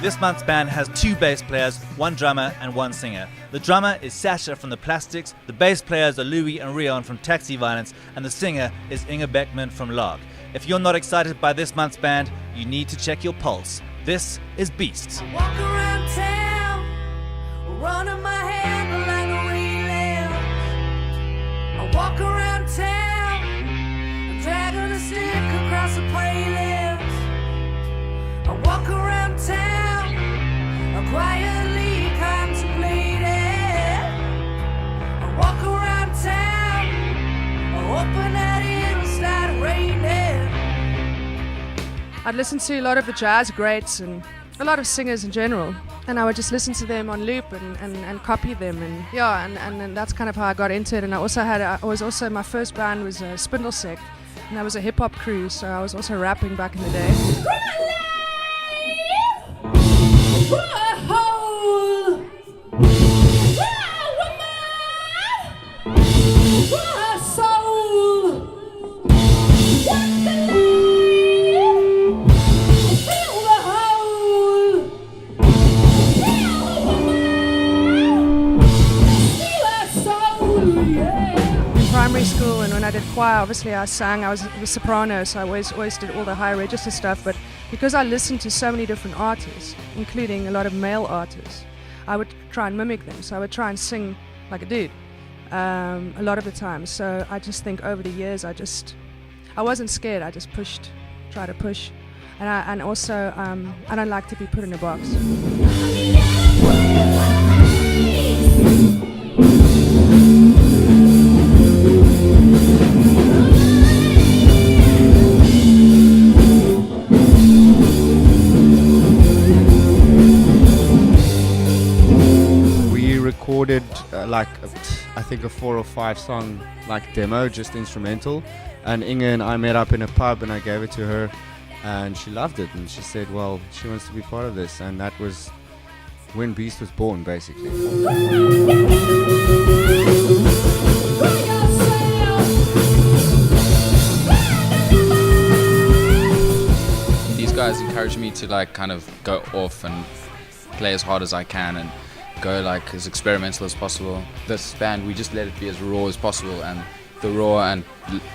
This month's band has 2 bass players, 1 drummer and 1 singer. The drummer is Sasha from the Plastics, the bass players are Louis and Rian from Taxi Violence, and the singer is Inge Beckman from Lark. If you're not excited by this month's band, you need to check your pulse. This is Beasts. I walk around town, running my hand like a relay. I walk around town, dragging a stick across the playlist. I walk around town, quietly contemplating. I walk around town, open that ear and start raining. I'd listen to a lot of the jazz greats and a lot of singers in general, and I would just listen to them on loop and copy them, and that's kind of how I got into it. And I was also my first band was Spindlesect, and that was a hip hop crew, so I was also rapping back in the day. Primary school, and when I did choir, obviously I sang. I was a soprano, so I always did all the high register stuff. But because I listened to so many different artists, including a lot of male artists, I would try and mimic them. So I would try and sing like a dude a lot of the time. So I just think over the years, I wasn't scared. I just tried to push, and also I don't like to be put in a box. Recorded I think a 4 or 5 song demo, just instrumental, and Inge and I met up in a pub and I gave it to her and she loved it, and she said, well, she wants to be part of this, and that was when Beast was born, basically. These guys encourage me to kind of go off and play as hard as I can and go as experimental as possible. This band, we just let it be as raw as possible, and the raw and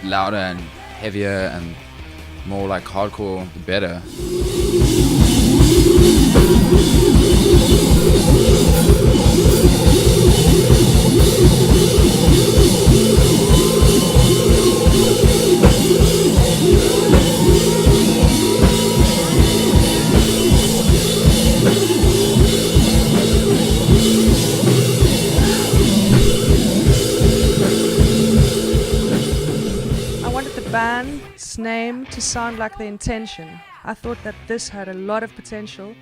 louder and heavier and more hardcore, the better. Band's name to sound like The Intention. I thought that this had a lot of potential,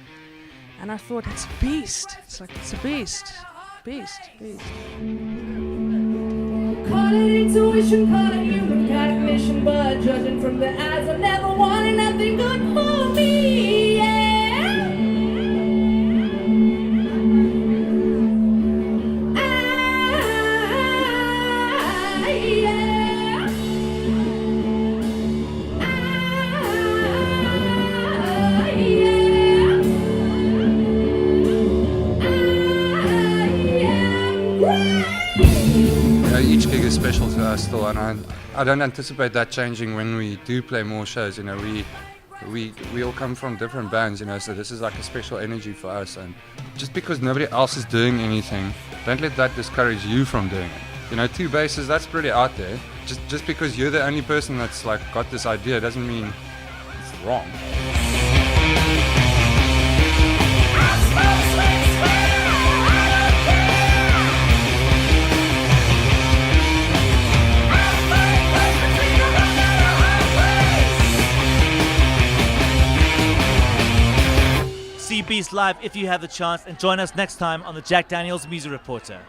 and I thought it's a beast. It's a beast. Beast. Call it intuition, call it human cognition, but judging from the eyes, I never wanted nothing good for me. Yeah. Each gig is special to us still, and I don't anticipate that changing when we do play more shows. We all come from different bands, so this is a special energy for us, and just because nobody else is doing anything, don't let that discourage you from doing it. 2 basses, that's pretty out there. Just because you're the only person that's got this idea doesn't mean it's wrong. See Beast live if you have the chance, and join us next time on the Jack Daniels Music Reporter.